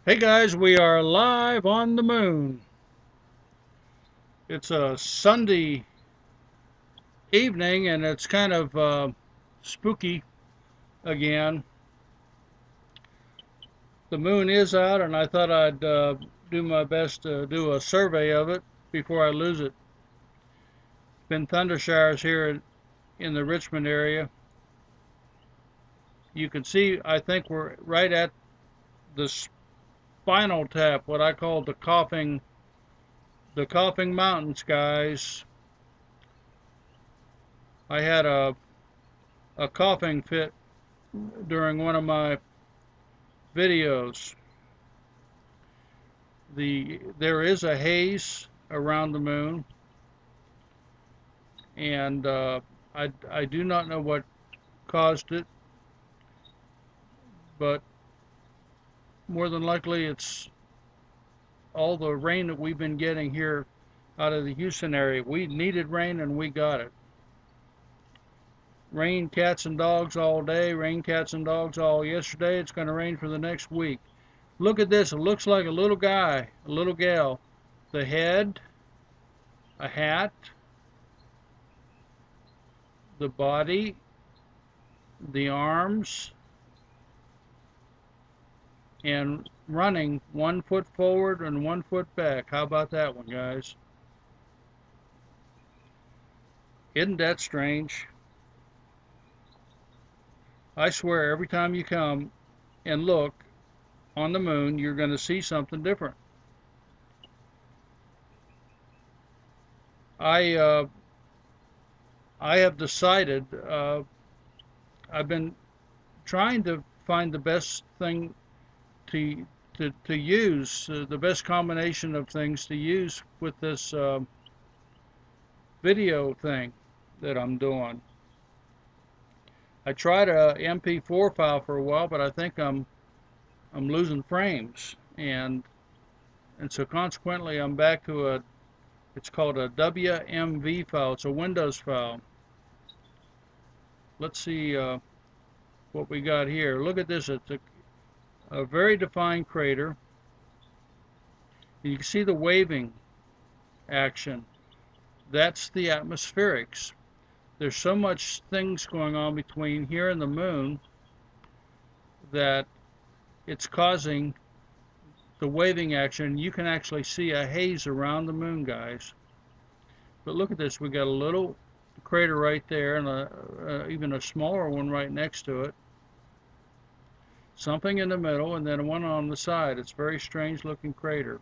Hey guys, we are live on the moon. It's a Sunday evening and it's kind of spooky again. The moon is out and I thought I'd do my best to do a survey of it before I lose it. Been thunder showers here in the Richmond area. You can see I think we're right at the spinal tap, what I call the coughing mountains, guys. I had a coughing fit during one of my videos. There is a haze around the moon, and I do not know what caused it, but more than likely it's all the rain that we've been getting here out of the Houston area. We needed rain and we got it. Rain, cats and dogs all day, rain, cats and dogs all yesterday. It's going to rain for the next week. Look at this. It looks like a little guy, a little gal. The head, a hat, the body, the arms, and running 1 foot forward and 1 foot back. How about that one, guys? Isn't that strange? I swear every time you come and look on the moon, you're going to see something different. I uh, I have decided I've been trying to find the best thing to to use, the best combination of things to use with this video thing that I'm doing. I tried a MP4 file for a while, but I think I'm losing frames, and so consequently I'm back to it's called a WMV file. It's a Windows file. Let's see what we got here. Look at this. It's a very defined crater. You can see the waving action. That's the atmospherics. There's so much things going on between here and the moon that it's causing the waving action. You can actually see a haze around the moon, guys. But look at this. We got a little crater right there and even a smaller one right next to it. Something in the middle and then one on the side. It's a very strange looking crater.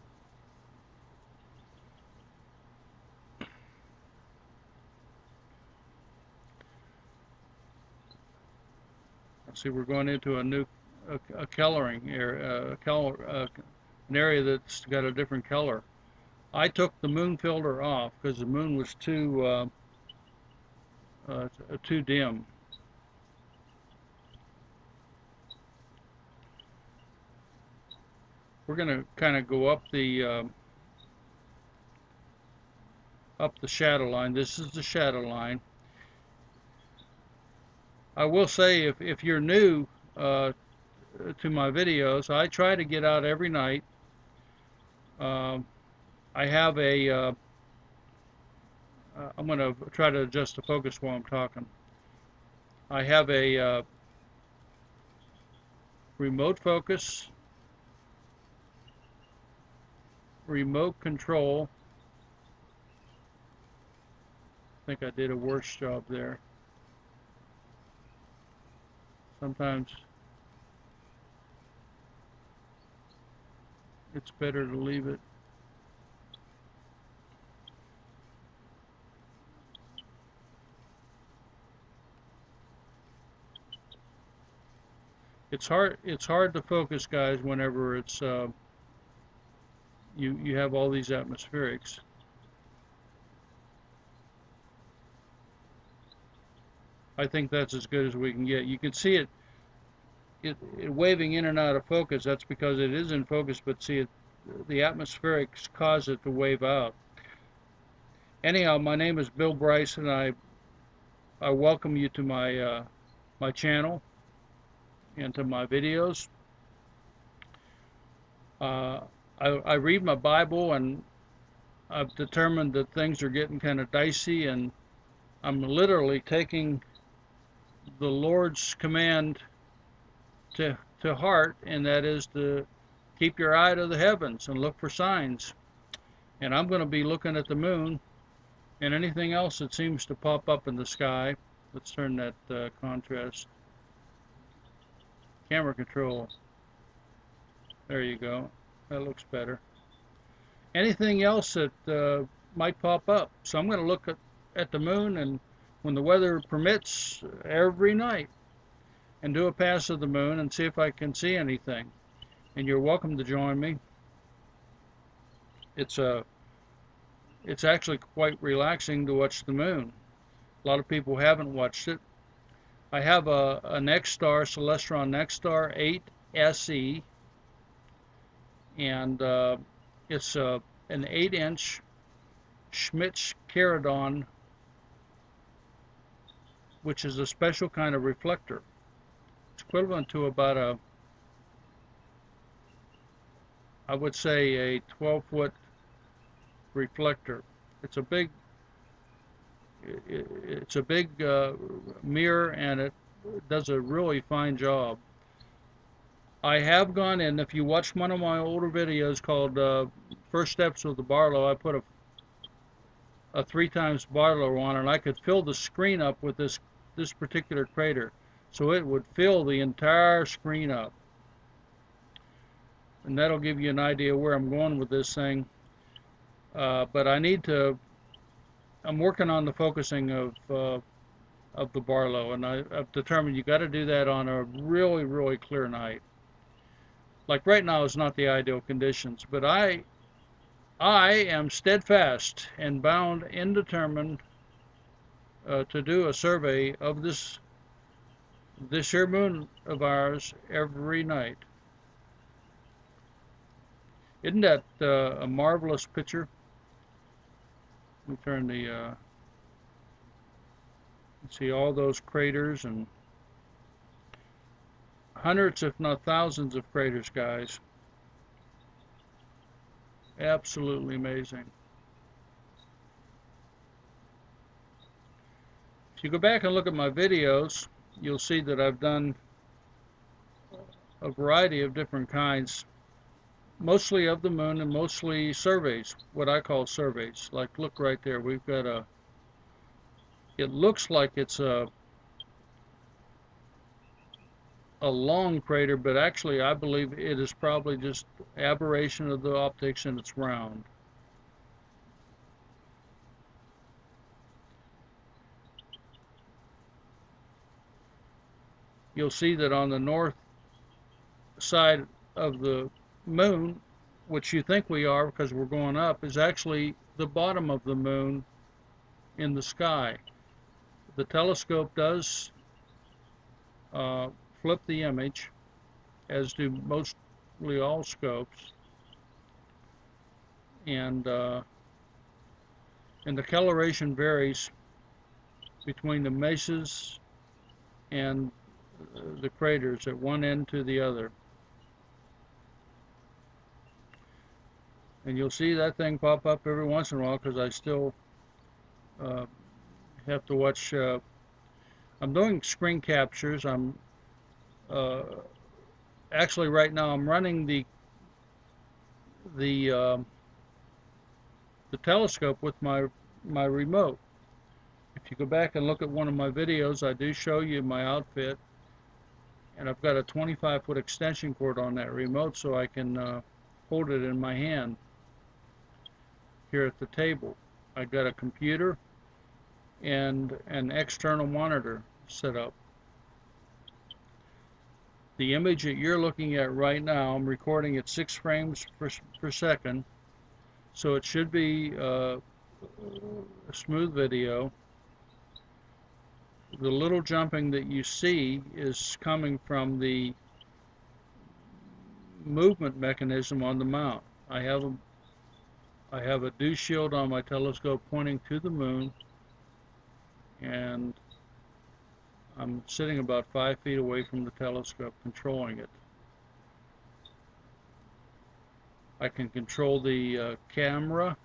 See, we're going into a coloring area, an area that's got a different color. I took the moon filter off because the moon was too dim. We're going to kind of go up the shadow line. This is the shadow line. I will say, if you're new to my videos, I try to get out every night. Um, I have I'm going to try to adjust the focus while I'm talking. I have a remote focus, remote control. I think I did a worse job there. Sometimes it's better to leave it. It's hard to focus, guys, whenever it's you have all these atmospherics. I think that's as good as we can get. You can see it waving in and out of focus. That's because it is in focus, but see, the atmospherics cause it to wave out. Anyhow, my name is Bill Bryce, and I welcome you to my channel and to my videos. Uh, I read my Bible, and I've determined that things are getting kind of dicey, and I'm literally taking the Lord's command to heart, and that is to keep your eye to the heavens and look for signs. And I'm going to be looking at the moon and anything else that seems to pop up in the sky. Let's turn that contrast. Camera control. There you go. That looks better. Anything else that might pop up. So I'm going to look at the moon, and when the weather permits, every night, and do a pass of the moon and see if I can see anything. And you're welcome to join me. It's actually quite relaxing to watch the moon. A lot of people haven't watched it. I have a next star, Celestron Next Star 8 SE, and it's an 8-inch Schmitz Caradon, which is a special kind of reflector. It's equivalent to about I would say a 12-foot reflector. It's a big mirror, and it does a really fine job. I have gone in, if you watch one of my older videos called First Steps with the Barlow, I put a 3 times Barlow on, and I could fill the screen up with this particular crater. So it would fill the entire screen up. And that'll give you an idea where I'm going with this thing. But I'm working on the focusing of the Barlow, and I've determined you got to do that on a really, really clear night. Like right now is not the ideal conditions, but I am steadfast and bound and determined to do a survey of this here moon of ours every night. Isn't that a marvelous picture? Let me turn the see all those craters, and hundreds if not thousands of craters, guys. Absolutely amazing. If you go back and look at my videos, you'll see that I've done a variety of different kinds, mostly of the moon and mostly surveys, what I call surveys. Like, look right there, we've got it looks like it's a long crater, but actually I believe it is probably just aberration of the optics, and it's round. You'll see that on the north side of the moon, which you think we are because we're going up, is actually the bottom of the moon in the sky. The telescope does flip the image, as do mostly all scopes, and the coloration varies between the mesas and the craters at one end to the other. And you'll see that thing pop up every once in a while because I still have to watch. I'm doing screen captures. I'm actually right now I'm running the telescope with my remote. If you go back and look at one of my videos, I do show you my outfit, and I've got a 25-foot extension cord on that remote so I can hold it in my hand here at the table. I've got a computer and an external monitor set up. The image that you're looking at right now, I'm recording at 6 frames per second, so it should be a smooth video. The little jumping that you see is coming from the movement mechanism on the mount. I have a dew shield on my telescope pointing to the moon, and I'm sitting about 5 feet away from the telescope controlling it. I can control the camera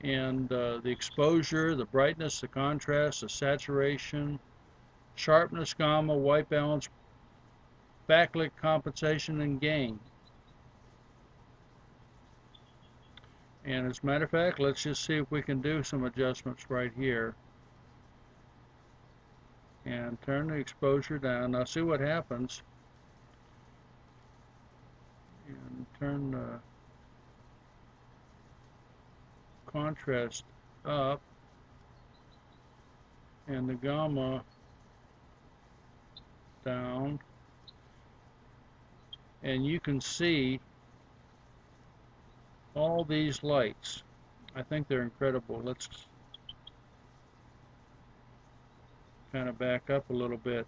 and the exposure, the brightness, the contrast, the saturation, sharpness, gamma, white balance, backlit compensation, and gain. And as a matter of fact, let's just see if we can do some adjustments right here. And turn the exposure down. Now see what happens. And turn the contrast up. And the gamma down. And you can see all these lights. I think they're incredible. Let's kind of back up a little bit.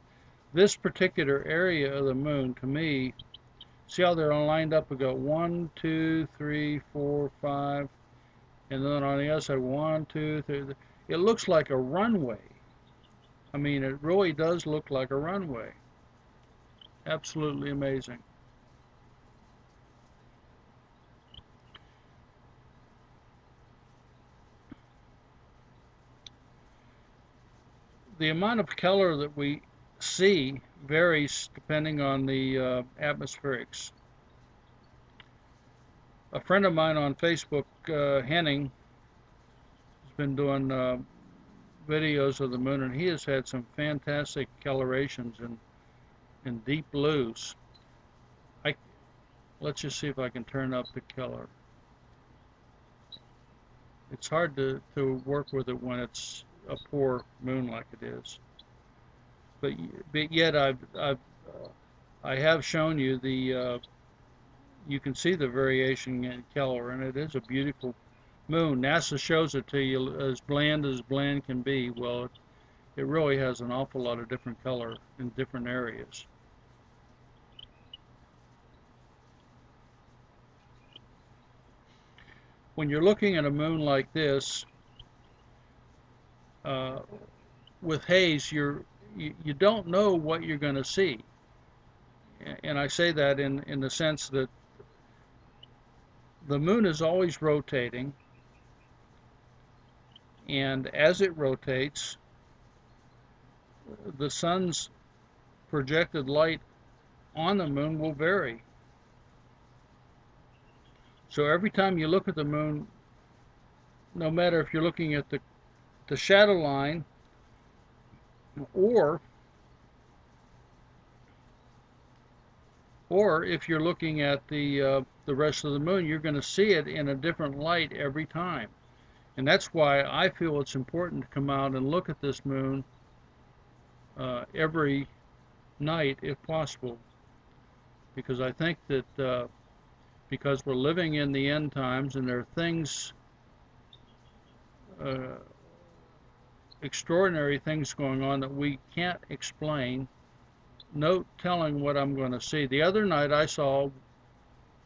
This particular area of the moon, to me, see how they're all lined up? We got 1, 2, 3, 4, 5, and then on the other side, 1, 2, 3. It looks like a runway. I mean, it really does look like a runway. Absolutely amazing. The amount of color that we see varies depending on the atmospherics. A friend of mine on Facebook, Henning, has been doing videos of the moon, and he has had some fantastic colorations in deep blues. Let's just see if I can turn up the color. It's hard to work with it when it's a poor moon like it is. But yet I have shown you the you can see the variation in color, and it is a beautiful moon. NASA shows it to you as bland can be. Well, it really has an awful lot of different color in different areas. When you're looking at a moon like this, uh, with haze, you don't know what you're going to see. And I say that in the sense that the moon is always rotating, and as it rotates, the sun's projected light on the moon will vary. So every time you look at the moon, no matter if you're looking at the shadow line or if you're looking at the rest of the moon, you're going to see it in a different light every time. And that's why I feel it's important to come out and look at this moon every night if possible, because I think that because we're living in the end times and there are things, uh, extraordinary things going on that we can't explain, no telling what I'm going to see. The other night I saw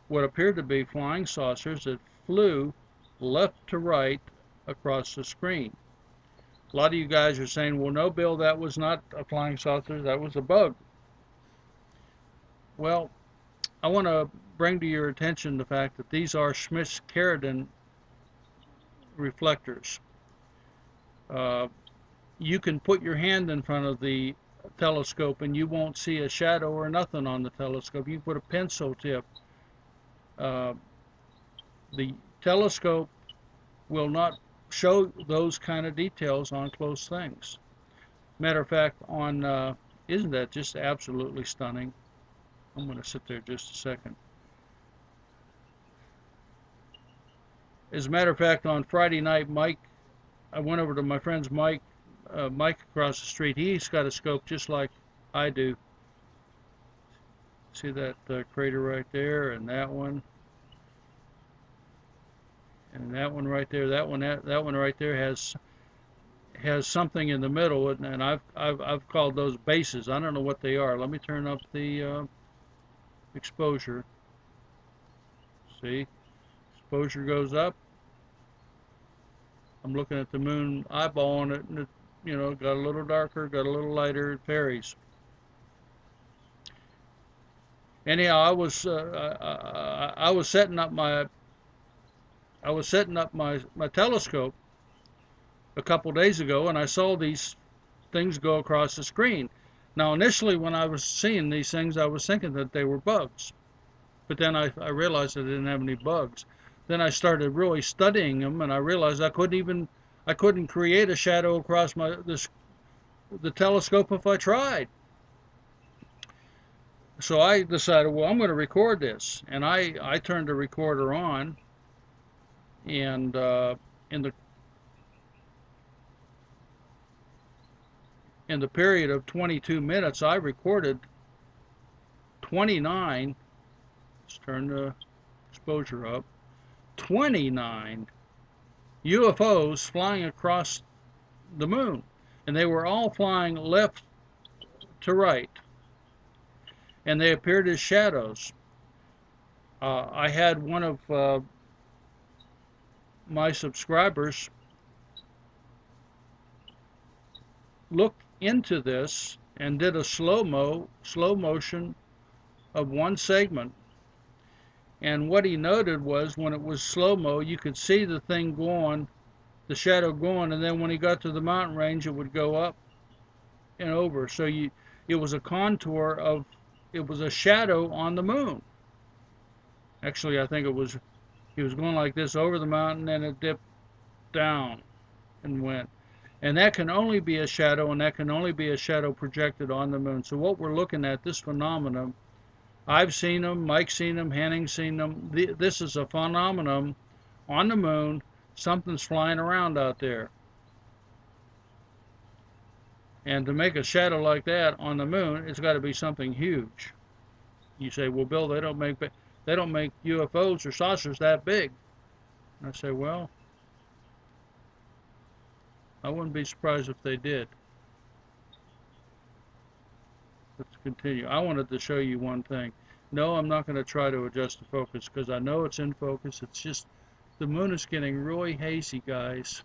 what appeared to be flying saucers that flew left to right across the screen. A lot of you guys are saying, well, no, Bill, that was not a flying saucer, that was a bug. Well, I want to bring to your attention the fact that these are Schmidt-Carradine reflectors. You can put your hand in front of the telescope and you won't see a shadow or nothing on the telescope. You can put a pencil tip. The telescope will not show those kind of details on close things. Matter of fact, isn't that just absolutely stunning? I'm going to sit there just a second. As a matter of fact, on Friday night, I went over to my friend's Mike across the street. He's got a scope just like I do. See that crater right there, and that one right there. That one right there has something in the middle, and I've called those bases. I don't know what they are. Let me turn up the exposure. See, exposure goes up. I'm looking at the moon, eyeballing it, and it, got a little darker, got a little lighter. It varies. Anyhow, I was setting up my telescope a couple days ago, and I saw these things go across the screen. Now, initially, when I was seeing these things, I was thinking that they were bugs, but then I realized I didn't have any bugs. Then I started really studying them, and I realized I couldn't create a shadow across the telescope if I tried. So I decided, well, I'm going to record this, and I turned the recorder on, and in the period of 22 minutes, I recorded 29. Let's turn the exposure up. 29 UFOs flying across the moon, and they were all flying left to right, and they appeared as shadows. I had one of my subscribers look into this and did a slow motion of one segment. And what he noted was when it was slow-mo, you could see the thing going, the shadow going, and then when he got to the mountain range, it would go up and over. So it was a contour of, it was a shadow on the moon. Actually, I think he was going like this over the mountain, and it dipped down and went. And that can only be a shadow, and that can only be a shadow projected on the moon. So what we're looking at, this phenomenon, I've seen them, Mike's seen them, Henning's seen them. This is a phenomenon on the moon. Something's flying around out there. And to make a shadow like that on the moon, it's got to be something huge. You say, well, Bill, they don't make UFOs or saucers that big. And I say, well, I wouldn't be surprised if they did. Let's continue. I wanted to show you one thing. No, I'm not going to try to adjust the focus because I know it's in focus. It's just the moon is getting really hazy, guys.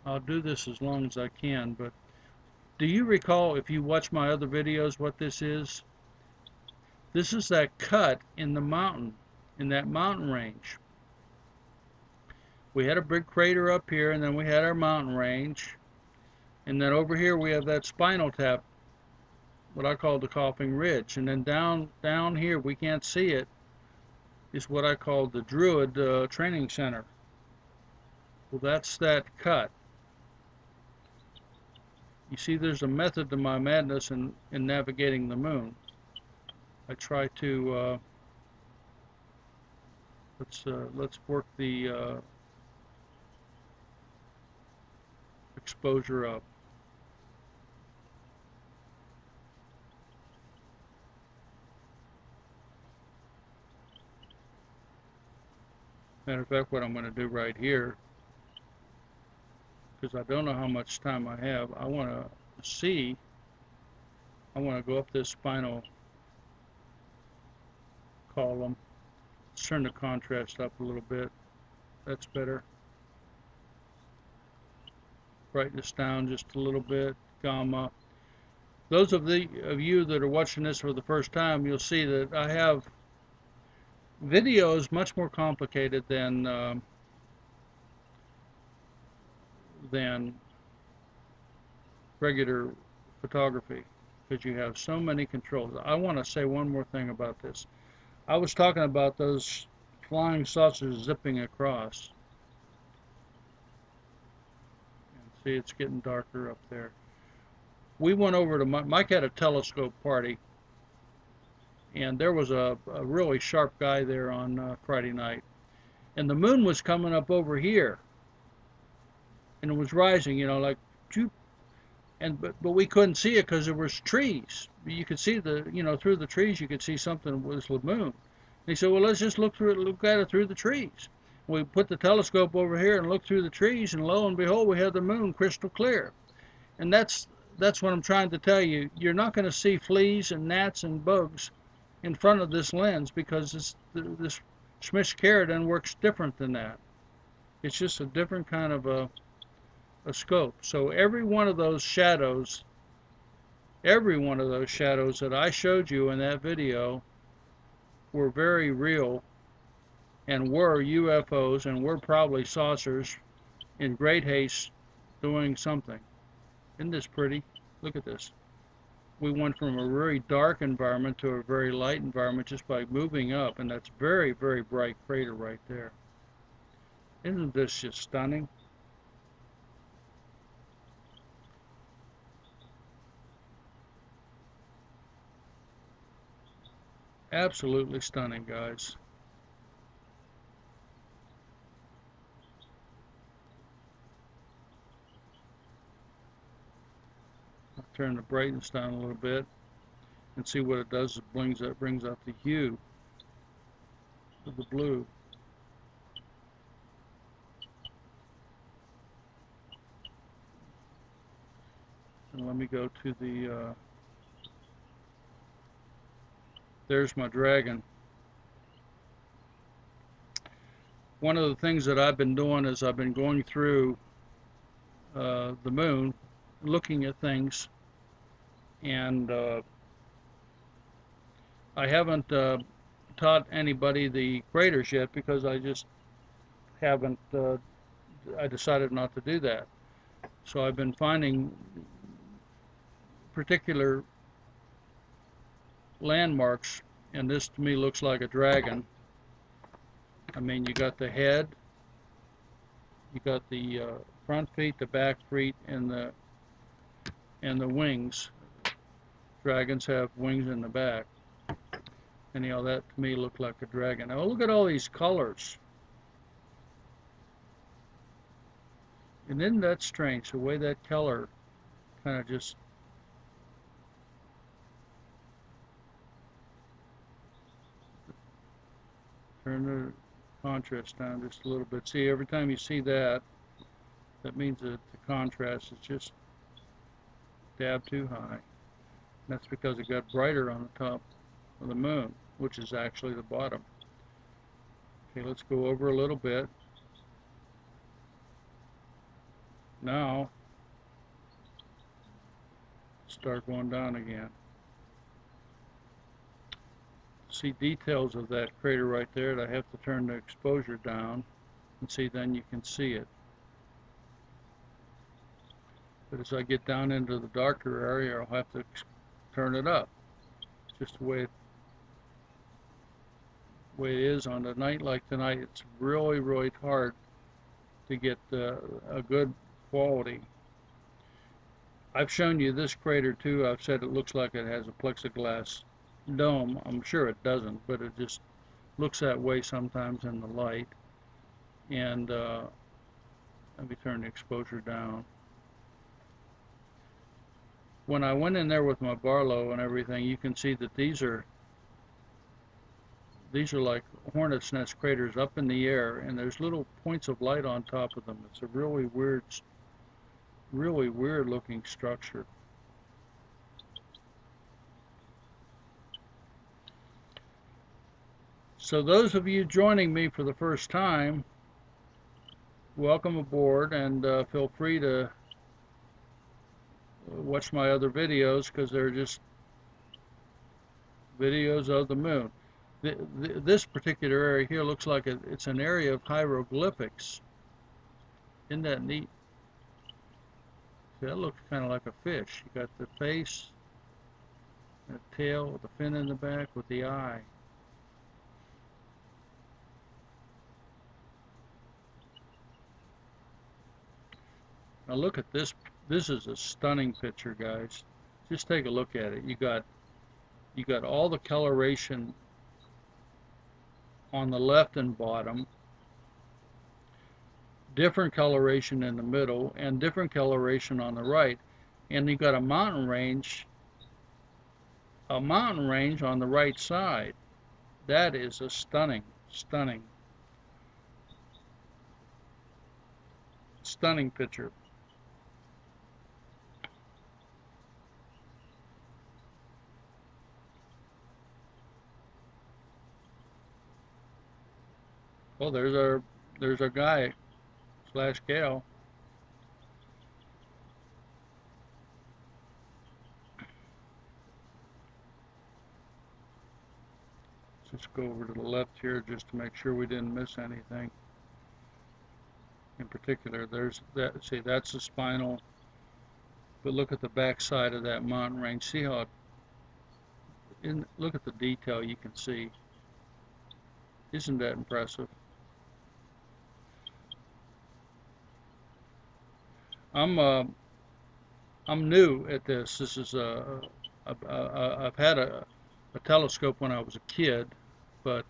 I'll do this as long as I can, but do you recall, if you watch my other videos, what this is? This is that cut in the mountain, in that mountain range. We had a big crater up here, and then we had our mountain range. And then over here we have that spinal tap, what I call the Coughing Ridge. And then down here, we can't see it, is what I call the Druid Training Center. Well, that's that cut. You see, there's a method to my madness in navigating the moon. I try to let's work the exposure up. Matter of fact, what I'm going to do right here, because I don't know how much time I have, I want to go up this spinal column. Let's turn the contrast up a little bit. That's better. Brighten this down just a little bit. Gamma. Those of you that are watching this for the first time, you'll see that I have videos much more complicated than regular photography, because you have so many controls. I want to say one more thing about this. I was talking about those flying saucers zipping across. And see, it's getting darker up there. We went over to Mike had a telescope party, and there was a really sharp guy there on Friday night, and the moon was coming up over here, and it was rising, you know, like, but we couldn't see it because there was trees. You could see through the trees you could see something was the moon. And he said, well, let's just look at it through the trees. We put the telescope over here and looked through the trees, and lo and behold, we had the moon crystal clear. And that's what I'm trying to tell you. You're not going to see fleas and gnats and bugs in front of this lens, because this Schmidt-Carradine works different than that. It's just a different kind of a scope. So every one of those shadows that I showed you in that video were very real and were UFOs and were probably saucers in great haste doing something. Isn't this pretty? Look at this. We went from a very dark environment to a very light environment just by moving up, and that's very, very bright crater right there. Isn't this just stunning? Absolutely stunning, guys. I'll turn the brightness down a little bit and see what it does. It brings out the hue of the blue. And let me go to the, there's my dragon. One of the things that I've been doing is I've been going through the moon, looking at things, and I haven't taught anybody the craters yet because I just haven't, I decided not to do that. So I've been finding particular landmarks, and this to me looks like a dragon. I mean, you got the head, you got the front feet, the back feet, and the wings. Dragons have wings in the back. Anyhow, that to me looked like a dragon. Now look at all these colors. And isn't that strange, the way that color kind of just turn the contrast down just a little bit. See, every time you see that, that means that the contrast is just dab too high. That's because it got brighter on the top of the moon, which is actually the bottom. Okay, let's go over a little bit. Now, start going down again. See details of that crater right there. I have to turn the exposure down and see, then you can see it. But as I get down into the darker area, I'll have to turn it up. It's just the way it is on a night like tonight. It's really, really hard to get a good quality. I've shown you this crater too. I've said it looks like it has a plexiglass dome. I'm sure it doesn't, but it just looks that way sometimes in the light. And let me turn the exposure down. When I went in there with my Barlow and everything, you can see that these are like hornet's nest craters up in the air, and there's little points of light on top of them. It's a really weird looking structure. So those of you joining me for the first time, welcome aboard, and feel free to watch my other videos because they're just videos of the moon. This particular area here looks like it's an area of hieroglyphics. Isn't that neat? See, that looks kind of like a fish. You got the face, the tail, with the fin in the back, with the eye. Now look at this. This is a stunning picture, guys. Just take a look at it. You got all the coloration on the left and bottom, different coloration in the middle, and different coloration on the right. And you got a mountain range on the right side. That is a stunning picture. Well, there's our guy slash gal. Just go over to the left here just to make sure we didn't miss anything. In particular, there's that. See, that's the spinal. But look at the back side of that mountain range. See how look at the detail you can see. Isn't that impressive? I'm new at this. This is I've had a telescope when I was a kid, but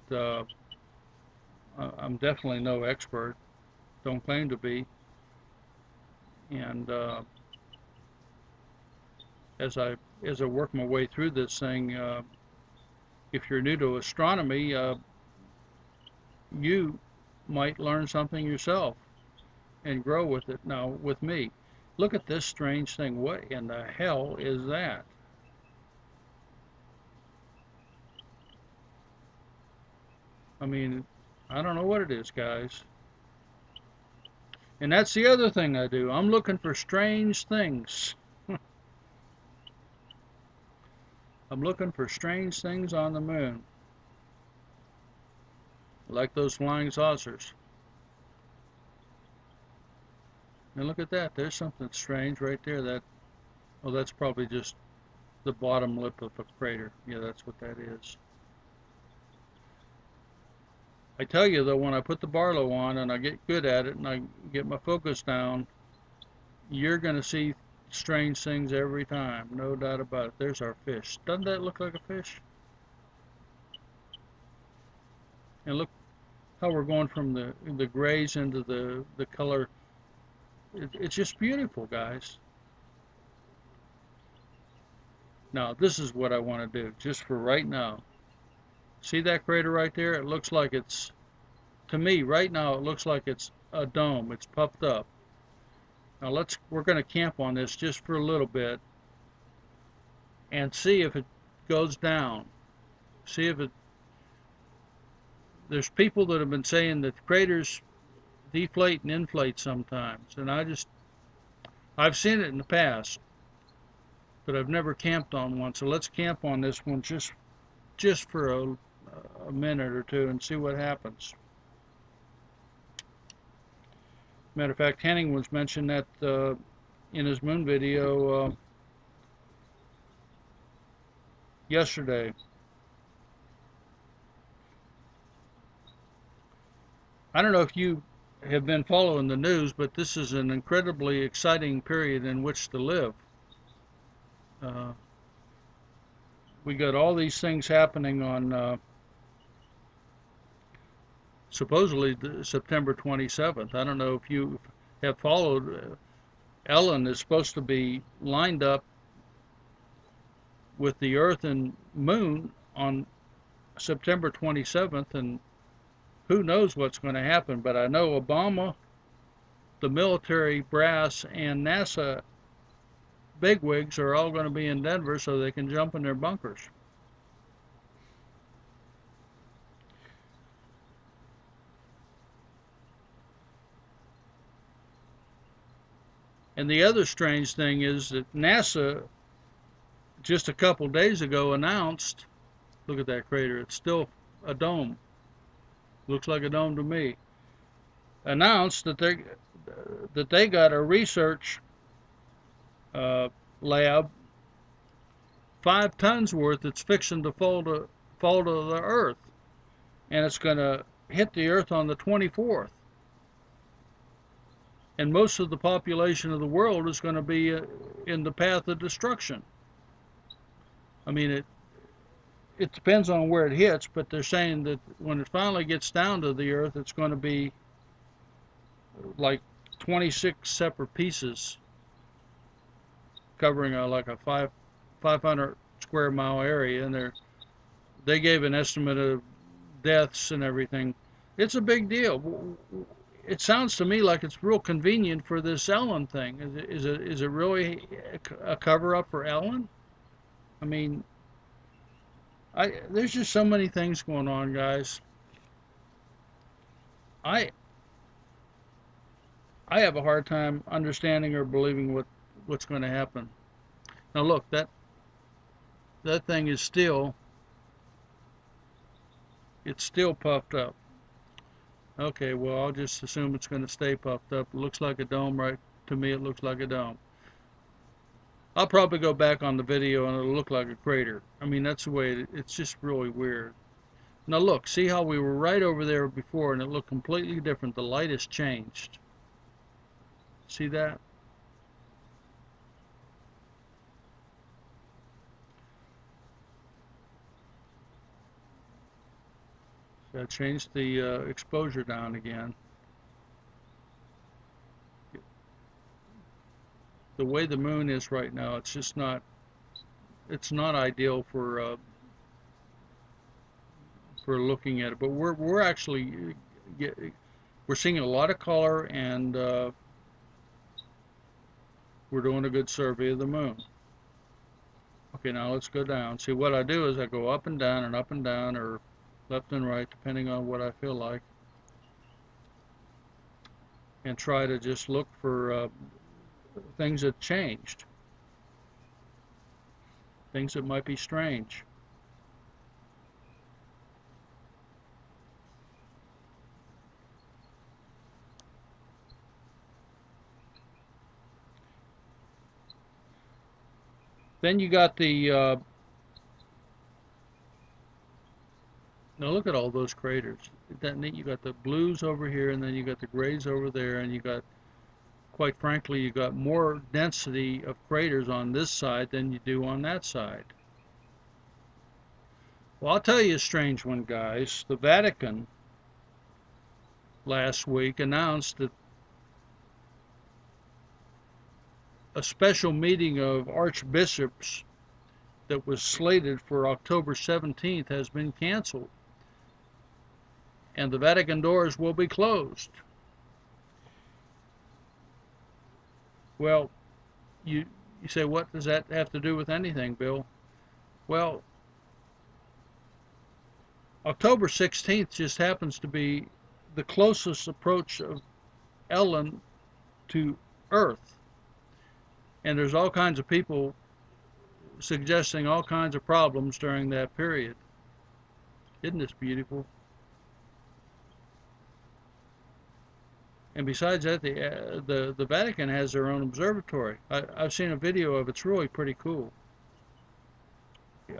I'm definitely no expert. Don't claim to be. And as I work my way through this thing, if you're new to astronomy, you might learn something yourself and grow with it. Now, with me, look at this strange thing. What in the hell is that? I mean, I don't know what it is, guys. And that's the other thing I do. I'm looking for strange things. I'm looking for strange things on the moon, like those flying saucers. And look at that. There's something strange right there. Oh, that's probably just the bottom lip of a crater. Yeah, that's what that is. I tell you though, when I put the Barlow on and I get good at it and I get my focus down, you're going to see strange things every time. No doubt about it. There's our fish. Doesn't that look like a fish? And look how we're going from the grays into the color. It's just beautiful, guys. Now, this is what I want to do, just for right now. See that crater right there? It looks like it's, to me, right now, it looks like it's a dome. It's puffed up. Now, we're going to camp on this just for a little bit and see if it goes down. See if it, there's people that have been saying that craters deflate and inflate sometimes, and I've seen it in the past, but I've never camped on one. So let's camp on this one just for a minute or two and see what happens. Matter of fact, Henning was mentioned that in his moon video yesterday. I don't know if you have been following the news, but this is an incredibly exciting period in which to live. We got all these things happening on supposedly September 27th. I don't know if you have followed. Ellen is supposed to be lined up with the Earth and Moon on September 27th, and who knows what's going to happen. But I know Obama, the military brass, and NASA bigwigs are all going to be in Denver so they can jump in their bunkers. And the other strange thing is that NASA just a couple days ago announced, look at that crater, it's still a dome. Looks like a dome to me. Announced that they got a research lab 5 tons worth that's fixing to fall to the Earth, and it's going to hit the Earth on the 24th. And most of the population of the world is going to be in the path of destruction. I mean, it depends on where it hits, but they're saying that when it finally gets down to the Earth, it's going to be like 26 separate pieces covering like a 500 square mile area, and they gave an estimate of deaths and everything. It's a big deal. It sounds to me like it's real convenient for this Ellen thing. Is it really a cover up for Ellen? I mean, there's just so many things going on, guys. I have a hard time understanding or believing what's going to happen. Now look, that thing is still It's still puffed up. Okay, well, I'll just assume it's going to stay puffed up. It looks like a dome, right? To me, it looks like a dome. I'll probably go back on the video and it'll look like a crater. I mean, that's the way it's just really weird. Now look, see how we were right over there before and it looked completely different. The light has changed. See that? So I changed the exposure down again. The way the moon is right now, it's just not, it's not ideal for looking at it. But we're actually we're seeing a lot of color, and we're doing a good survey of the moon. Okay, now let's go down. See, what I do is I go up and down, or left and right, depending on what I feel like, and try to just look for things that changed, things that might be strange. Then you got the now look at all those craters. Isn't that neat? You got the blues over here, and then you got the grays over there, and you got, quite frankly, you got more density of craters on this side than you do on that side. Well, I'll tell you a strange one, guys. The Vatican last week announced that a special meeting of archbishops that was slated for October 17th has been canceled, and the Vatican doors will be closed. Well, you say, what does that have to do with anything, Bill? Well, October 16th just happens to be the closest approach of Ellen to Earth, and there's all kinds of people suggesting all kinds of problems during that period. Isn't this beautiful? And besides that, the Vatican has their own observatory. I've seen a video of it. It's really pretty cool.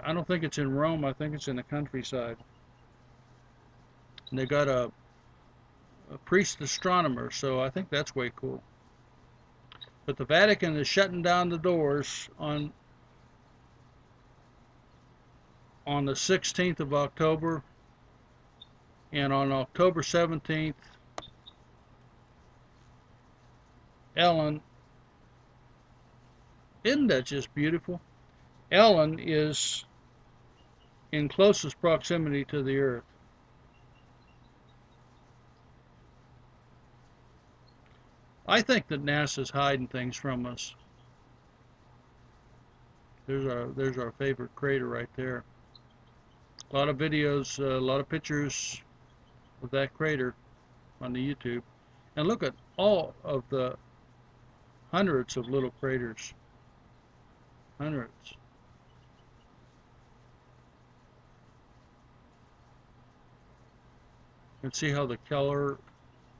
I don't think it's in Rome. I think it's in the countryside. And they got a priest astronomer, so I think that's way cool. But the Vatican is shutting down the doors on the 16th of October, and on October 17th, Ellen, isn't that just beautiful? Ellen is in closest proximity to the Earth. I think that NASA's hiding things from us. There's our favorite crater right there. A lot of videos, a lot of pictures of that crater on the YouTube. And look at all of the hundreds of little craters. Hundreds. And see how the color,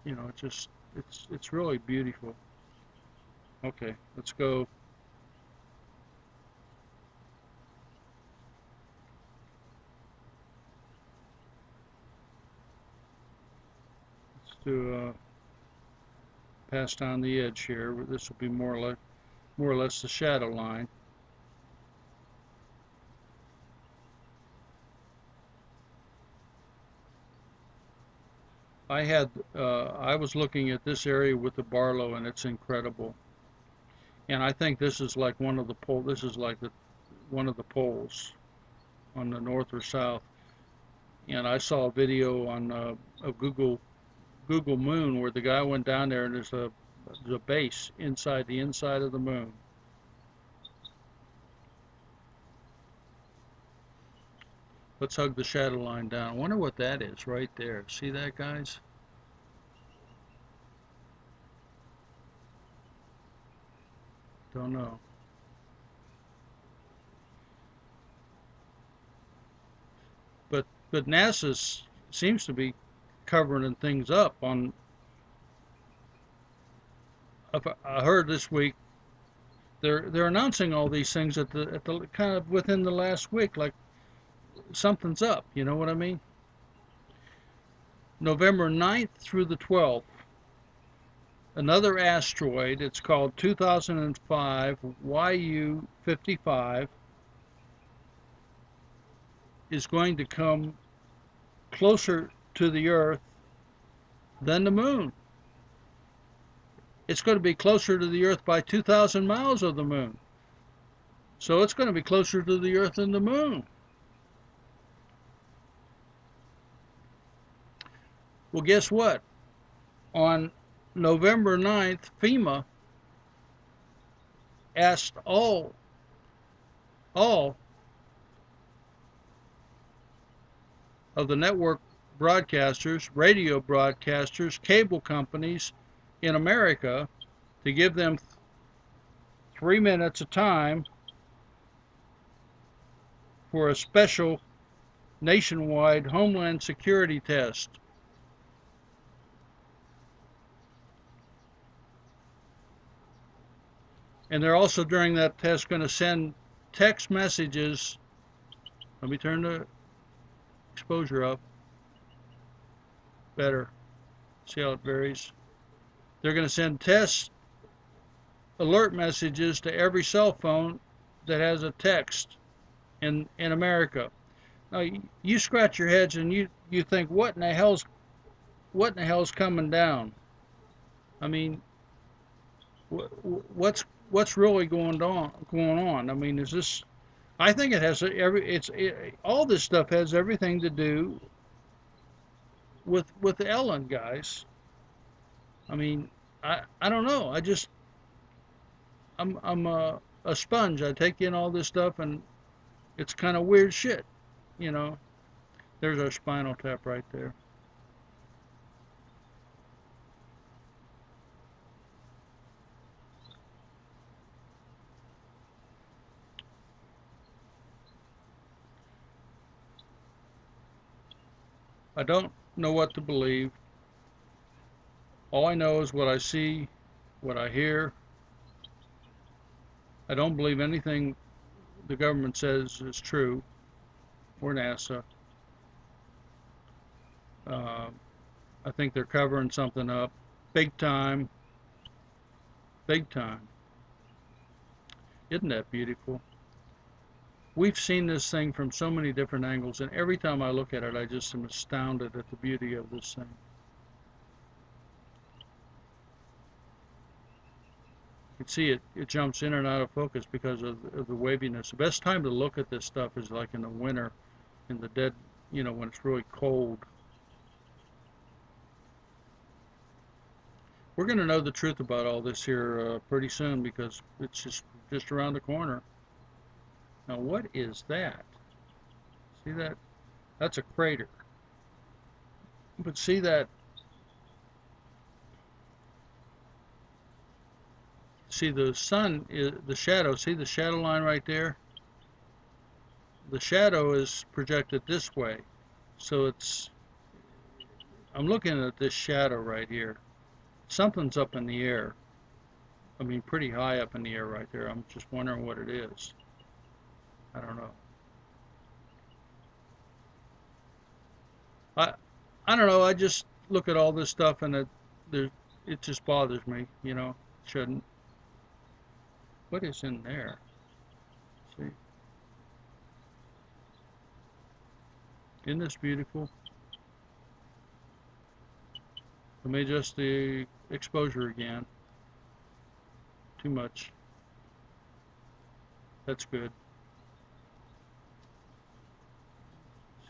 you know, it's really beautiful. Okay, let's go. Let's do pass down the edge here. This will be more or less the shadow line. I was looking at this area with the Barlow, and it's incredible. And I think this is like one of the pole. This is like one of the poles on the north or south. And I saw a video on of Google Moon where the guy went down there, and there's a base inside the inside of the moon. Let's hug the shadow line down. I wonder what that is right there. See that, guys? Don't know. But NASA's seems to be covering things up on. I heard this week they're announcing all these things at the kind of within the last week, like something's up. You know what I mean? November 9th through the 12th, another asteroid. It's called 2005 YU-55 is going to come closer to the Earth than the Moon. It's going to be closer to the Earth by 2,000 miles of the Moon. So it's going to be closer to the Earth than the Moon. Well, guess what? On November 9th, FEMA asked all of the network broadcasters, radio broadcasters, cable companies in America to give them 3 minutes of time for a special nationwide homeland security test. And they're also during that test going to send text messages. Let me turn the exposure up. Better. See how it varies? They're going to send test alert messages to every cell phone that has a text in America. Now you scratch your heads and you think, what in the hell's coming down? I mean, what's really going on? I mean, is this? I think it has all this stuff has everything to do with Ellen, guys. I mean, I don't know. I'm a sponge. I take in all this stuff, and it's kind of weird shit, you know. There's our Spinal Tap right there. I don't know what to believe. All I know is what I see, what I hear. I don't believe anything the government says is true, or NASA. Uh, I think they're covering something up, big time, big time. Isn't that beautiful? We've seen this thing from so many different angles, and every time I look at it, I just am astounded at the beauty of this thing. You can see it jumps in and out of focus because of the waviness. The best time to look at this stuff is like in the winter, in the dead, when it's really cold. We're going to know the truth about all this here pretty soon because it's just around the corner. Now, what is that? See that? That's a crater. But see that? See the sun, the shadow. See the shadow line right there? The shadow is projected this way. So I'm looking at this shadow right here. Something's up in the air. I mean, pretty high up in the air right there. I'm just wondering what it is. I don't know. I don't know. I just look at all this stuff and it just bothers me. Shouldn't. What is in there? See? Isn't this beautiful? Let me adjust the exposure again. Too much. That's good.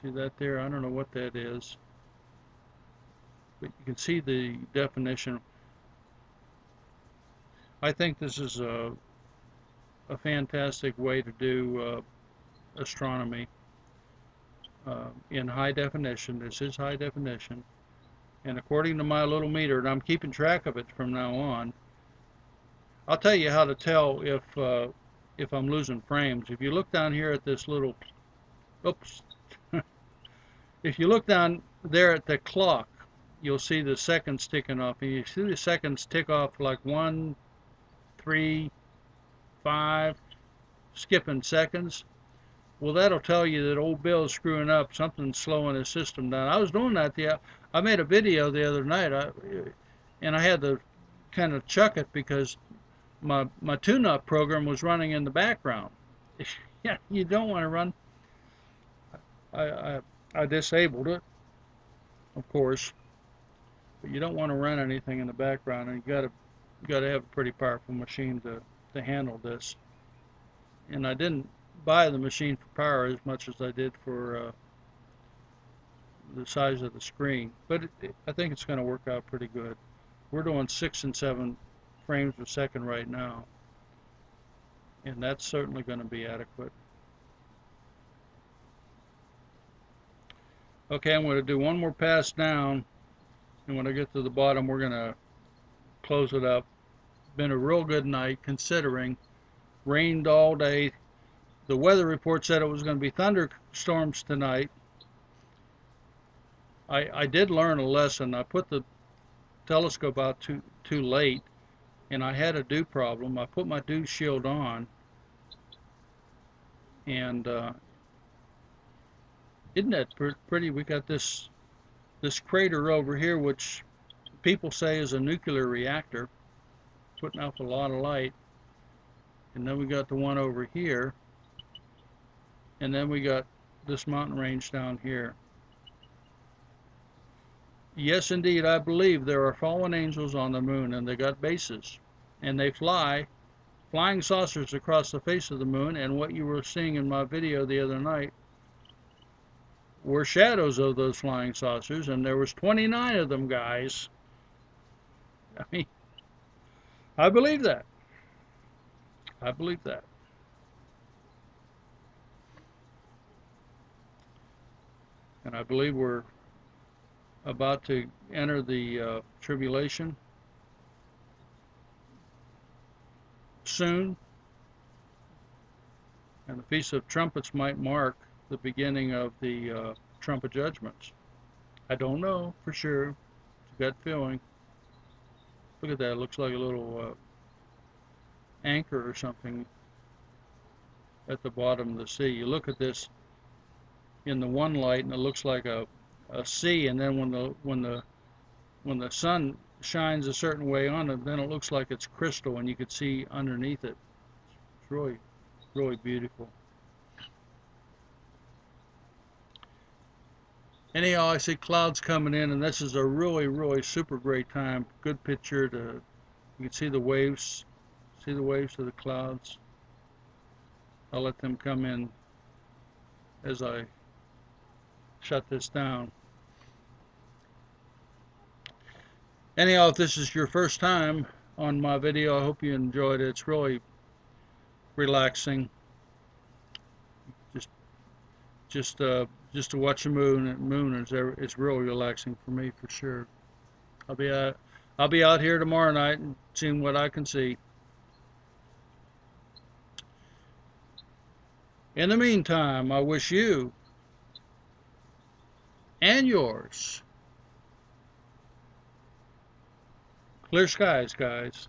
See that there? I don't know what that is. But you can see the definition. I think this is a fantastic way to do astronomy in high definition. This is high definition. And according to my little meter, and I'm keeping track of it from now on, I'll tell you how to tell if I'm losing frames. If you look down here at this little, oops, If you look down there at the clock, you'll see the seconds ticking off. And you see the seconds tick off like 1, 3, 5, skipping seconds. Well, that'll tell you that old Bill's screwing up. Something's slowing his system down. I was doing that. I made a video the other night, and I had to kind of chuck it because my tune-up program was running in the background. Yeah, you don't want to run. I, I I disabled it, of course, but you don't want to run anything in the background, and you got to have a pretty powerful machine to handle this. And I didn't buy the machine for power as much as I did for the size of the screen, but I think it's going to work out pretty good. We're doing 6 and 7 frames per second right now, and that's certainly going to be adequate. Okay, I'm going to do one more pass down, and when I get to the bottom, we're going to close it up. Been a real good night considering. Rained all day. The weather report said it was going to be thunderstorms tonight. I did learn a lesson. I put the telescope out too late, and I had a dew problem. I put my dew shield on, and isn't that pretty? We got this crater over here, which people say is a nuclear reactor, putting out a lot of light. And then we got the one over here, and then we got this mountain range down here. Yes, indeed, I believe there are fallen angels on the moon, and they got bases, and they fly flying saucers across the face of the moon. And what you were seeing in my video the other night were shadows of those flying saucers, and there was 29 of them, guys. I mean, I believe that. I believe that. And I believe we're about to enter the tribulation soon, and the Feast of Trumpets might mark the beginning of the trumpet judgments. I don't know for sure. It's a gut feeling. Look at that. It looks like a little anchor or something at the bottom of the sea. You look at this in the one light, and it looks like a sea. And then when the sun shines a certain way on it, then it looks like it's crystal, and you could see underneath it. It's really beautiful. Anyhow, I see clouds coming in, and this is a really super great time. Good picture to you can see the waves. See the waves of the clouds. I'll let them come in as I shut this down. Anyhow, if this is your first time on my video, I hope you enjoyed it. It's really relaxing. Just to watch the moon is real relaxing for me for sure. I'll be out here tomorrow night and seeing what I can see. In the meantime, I wish you and yours clear skies, guys.